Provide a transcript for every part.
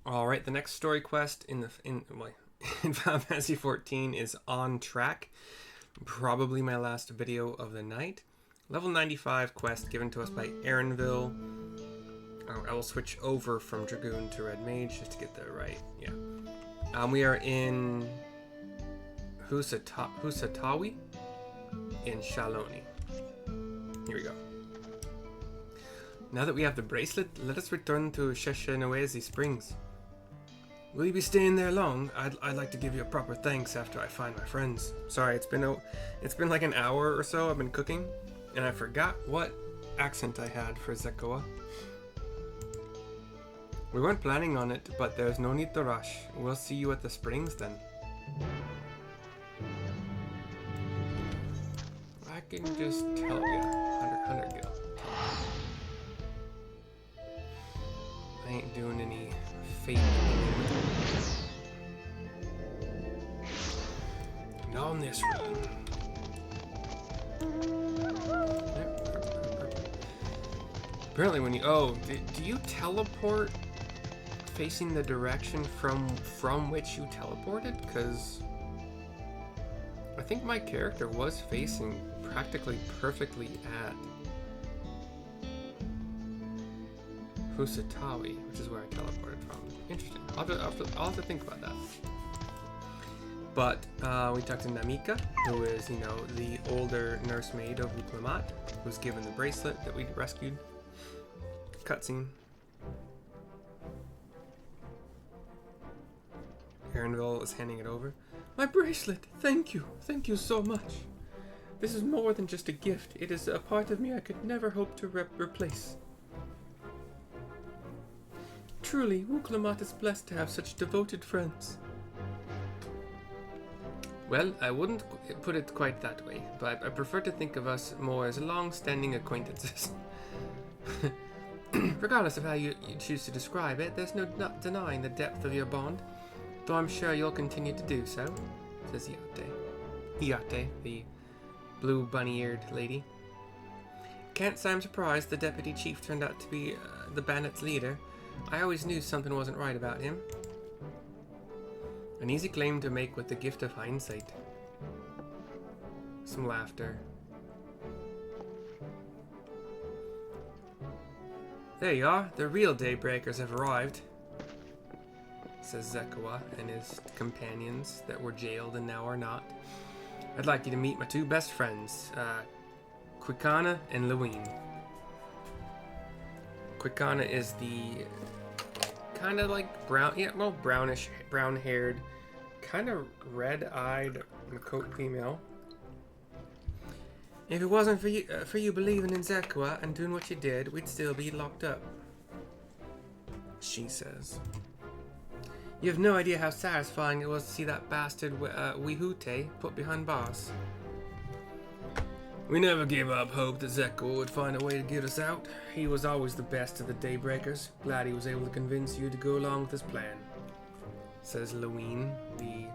Alright, the next story quest in Final Fantasy XIV is on track. Probably my last video of the night. Level 95 quest given to us by Aaronville. I will switch over from Dragoon to Red Mage just to get that right. Yeah. We are in Husatawi in Shaloni. Here we go. Now that we have the bracelet, let us return to Sheshenoezi Springs. Will you be staying there long? I'd like to give you a proper thanks after I find my friends. Sorry, it's been like an hour or so I've been cooking, and I forgot what accent I had for Zekowa. We weren't planning on it, but there's no need to rush. We'll see you at the springs then. I can just tell you, 100 gil. I ain't doing any fate. Not on this run. Apparently when you... Oh, do you teleport facing the direction from which you teleported? Because I think my character was facing practically perfectly at Husatawi, which is where I teleported from. Interesting. I'll have to think about that. But we talked to Namikka, who is, the older nursemaid of Uklamat, who's given the bracelet that we rescued. Cutscene. Aaronville is handing it over. My bracelet! Thank you! Thank you so much! This is more than just a gift. It is a part of me I could never hope to replace. Truly, Uklamat is blessed to have such devoted friends. Well, I wouldn't put it quite that way, but I prefer to think of us more as long-standing acquaintances. Regardless of how you choose to describe it, there's no denying the depth of your bond, though I'm sure you'll continue to do so, says Iyaate. Iyaate, the blue bunny-eared lady. Can't say I'm surprised the deputy chief turned out to be the bandits' leader. I always knew something wasn't right about him. An easy claim to make with the gift of hindsight. Some laughter. There you are, the real daybreakers have arrived, says Zekowa and his companions that were jailed and now are not. I'd like you to meet my two best friends, Quicana and Lewin. Quicana is the kind of like brownish, brown-haired, kind of red-eyed Makot female. If it wasn't for you believing in Zekowa and doing what you did, we'd still be locked up, she says. You have no idea how satisfying it was to see that bastard Wihute put behind bars. We never gave up hope that Zekowa would find a way to get us out. He was always the best of the Daybreakers. Glad he was able to convince you to go along with his plan, says Lewin, the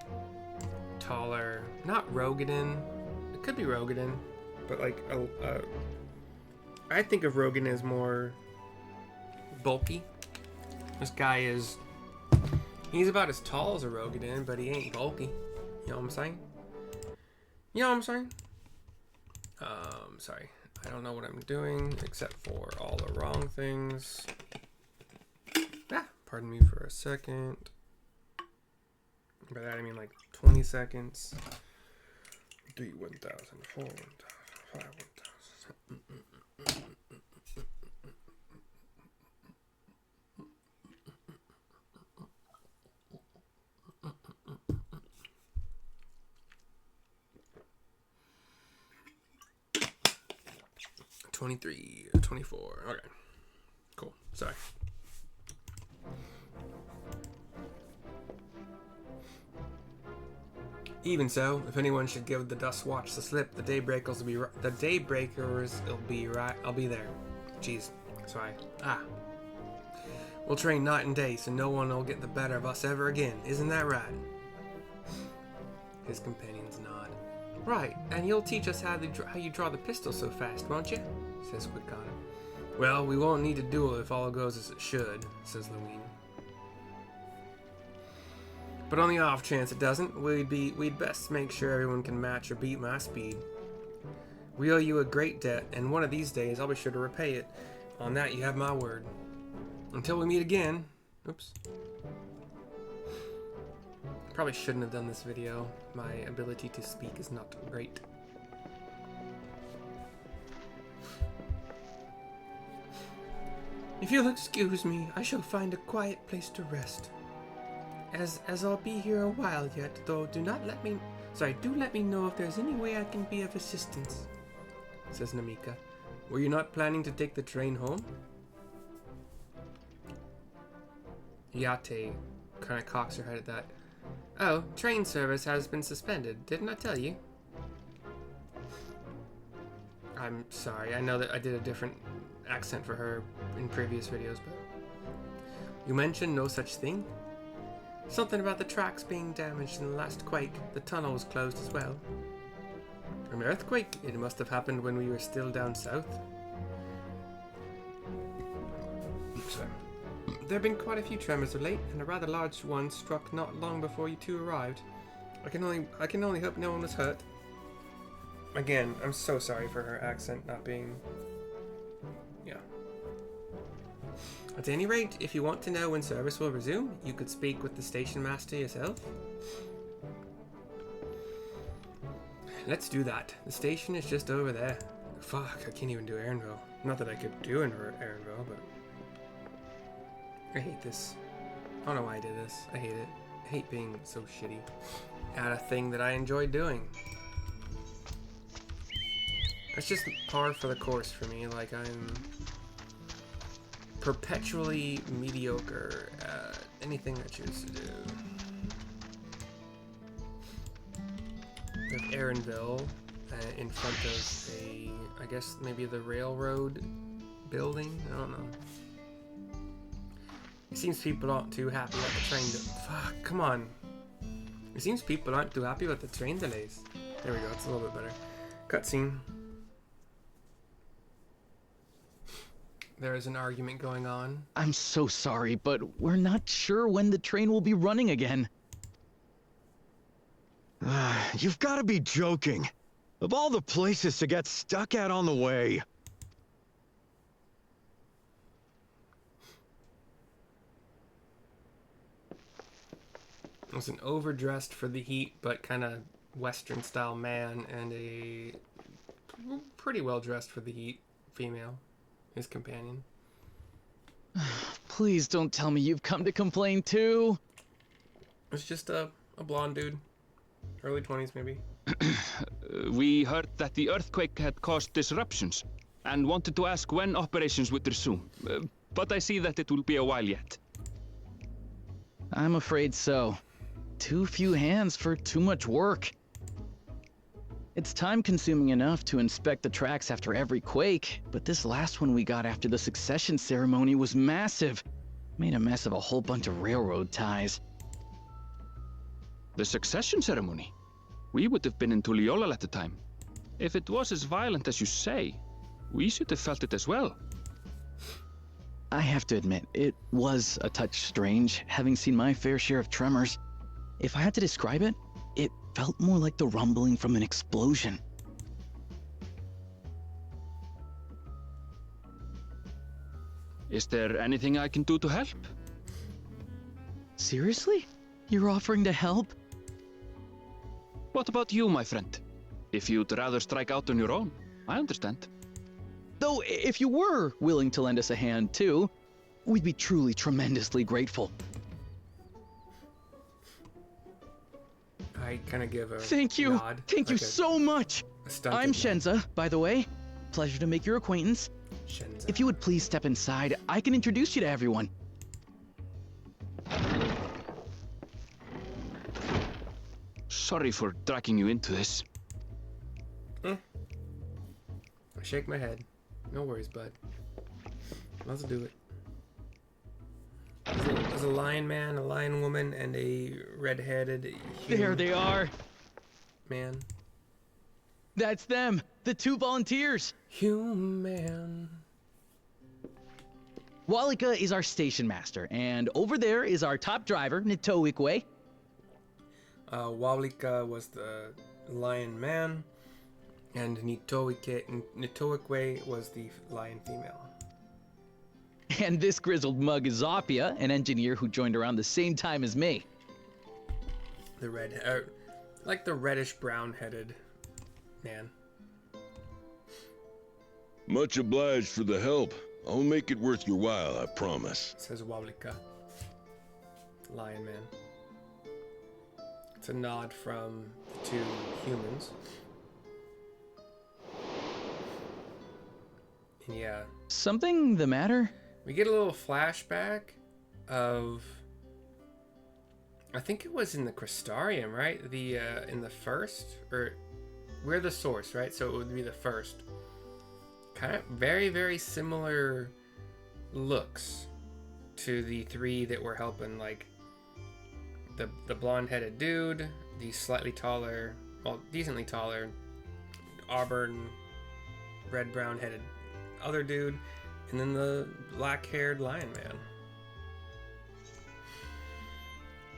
taller, not Rogadin. It could be Rogadin, but like, I think of Rogan as more bulky. This guy is, he's about as tall as a Rogadin, but he ain't bulky. You know what I'm saying? You know what I'm saying? Sorry. I don't know what I'm doing except for all the wrong things. Pardon me for a second. By that I mean like 20 seconds. 3, 1,000, 4, 1,000, 5, 1,000. 23, 24. Okay. Cool. Sorry. Even so, if anyone should give the Dust Watch the slip, the Daybreakers will be right. I'll be there. Jeez. Sorry. We'll train night and day so no one will get the better of us ever again. Isn't that right? His companions nod. Right, and you'll teach us how you draw the pistol so fast, won't you? Says Quicana. Well, we won't need a duel if all goes as it should, says Lewin. But on the off chance it doesn't, we'd best make sure everyone can match or beat my speed. We owe you a great debt, and one of these days I'll be sure to repay it. On that you have my word. Until we meet again. Oops. Probably shouldn't have done this video. My ability to speak is not great. If you'll excuse me, I shall find a quiet place to rest. As I'll be here a while yet, though do let me know if there's any way I can be of assistance, says Namikka. Were you not planning to take the train home? Iyaate kind of cocks her head at that. Oh, train service has been suspended. Didn't I tell you? I'm sorry. I know that I did a different accent for her in previous videos, but... You mentioned no such thing? Something about the tracks being damaged in the last quake. The tunnel was closed as well. An earthquake? It must have happened when we were still down south. Sorry. There have been quite a few tremors of late, and a rather large one struck not long before you two arrived. I can only hope no one was hurt. Again, I'm so sorry for her accent not being... Yeah. At any rate, if you want to know when service will resume, you could speak with the station master yourself. Let's do that. The station is just over there. Fuck, I can't even do Aaronville. Not that I could do Aaronville, but... I hate this. I don't know why I did this. I hate it. I hate being so shitty at a thing that I enjoy doing. It's just par for the course for me. Like, I'm perpetually mediocre at anything I choose to do. With Aaronville in front of a, I guess maybe the railroad building? I don't know. It seems people aren't too happy about the train fuck, come on. It seems people aren't too happy about the train delays. There we go, it's a little bit better. Cutscene. There is an argument going on. I'm so sorry, but we're not sure when the train will be running again. You've got to be joking. Of all the places to get stuck at on the way. It's an overdressed for the heat, but kind of Western style man, and a pretty well dressed for the heat female, his companion. Please don't tell me you've come to complain too. It's just a blonde dude, early 20s maybe. We heard that the earthquake had caused disruptions and wanted to ask when operations would resume. But I see that it will be a while yet. I'm afraid so. Too few hands for too much work. It's time-consuming enough to inspect the tracks after every quake, but this last one we got after the succession ceremony was massive. Made a mess of a whole bunch of railroad ties. The succession ceremony? We would have been in Tuliolal at the time. If it was as violent as you say, we should have felt it as well. I have to admit, it was a touch strange, having seen my fair share of tremors. If I had to describe it, it felt more like the rumbling from an explosion. Is there anything I can do to help? Seriously? You're offering to help? What about you, my friend? If you'd rather strike out on your own, I understand. Though, if you were willing to lend us a hand too, we'd be truly tremendously grateful. I kind of give a Thank you. nod. Thank you so much. I'm nod. Shenza, by the way. Pleasure to make your acquaintance. Shenza. If you would please step inside, I can introduce you to everyone. Sorry for dragging you into this. I shake my head. No worries, bud. Let's do it. There's a lion man, a lion woman, and a red-headed There they are. man. That's them, the 2 volunteers. Human. Walika is our station master, and over there is our top driver, Nitoikwe. Wawlika was the lion man, and Nitoikwe was the lion female. And this grizzled mug is Zapia, an engineer who joined around the same time as me. The like the reddish brown-headed man. Much obliged for the help. I'll make it worth your while, I promise. Says Wawlika. Lion man. It's a nod from the two humans. And yeah. Something the matter? We get a little flashback of, I think it was in the Crystarium, right? The in the first, or we're the source, right? So it would be the first. Kind of very, very similar looks to the three that were helping, like the blonde-headed dude, the slightly taller, well, decently taller, auburn, red-brown-headed other dude, and then the black-haired lion man.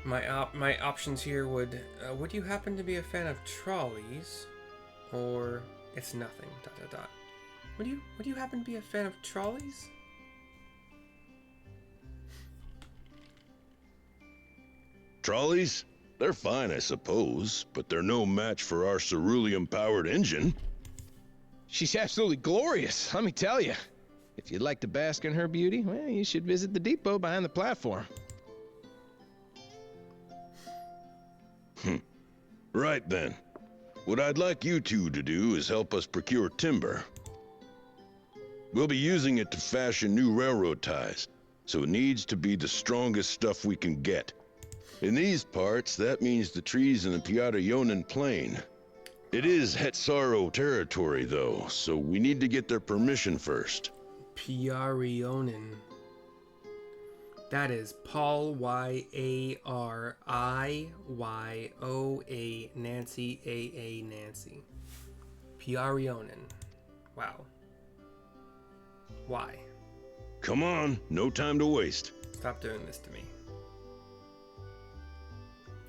My options here would you happen to be a fan of trolleys, or it's nothing, ... Would you happen to be a fan of trolleys? Trolleys? They're fine, I suppose, but they're no match for our cerulean-powered engine. She's absolutely glorious, let me tell you. If you'd like to bask in her beauty, well, you should visit the depot behind the platform. Right then. What I'd like you two to do is help us procure timber. We'll be using it to fashion new railroad ties, so it needs to be the strongest stuff we can get. In these parts, that means the trees in the Iyaate plain. It is Hetsaro territory, though, so we need to get their permission first. Iyaate. That is Paul Yariyoa Nancy AA Nancy. Iyaate. Wow. Why? Come on, no time to waste. Stop doing this to me.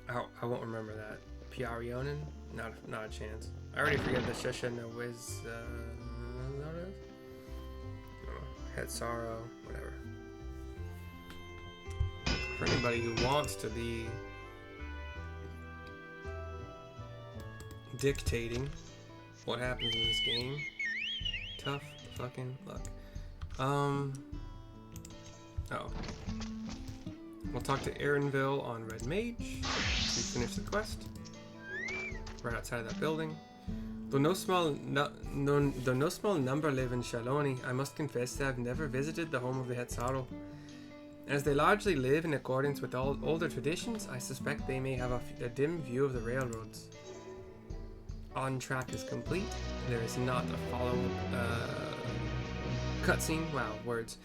I won't remember that. Iyaate? Not a chance. I already forget the Shishana Wiz. Hetsaro, whatever. For anybody who wants to be dictating what happens in this game, tough fucking luck. Oh. We'll talk to Erinville on Red Mage. We finish the quest. Right outside of that building. Though no small number live in Shaloni, I must confess that I've never visited the home of the Hetsaro. As they largely live in accordance with all older traditions, I suspect they may have a dim view of the railroads. On track is complete. There is not a follow-up cutscene. Wow, words.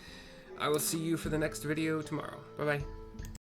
I will see you for the next video tomorrow. Bye-bye.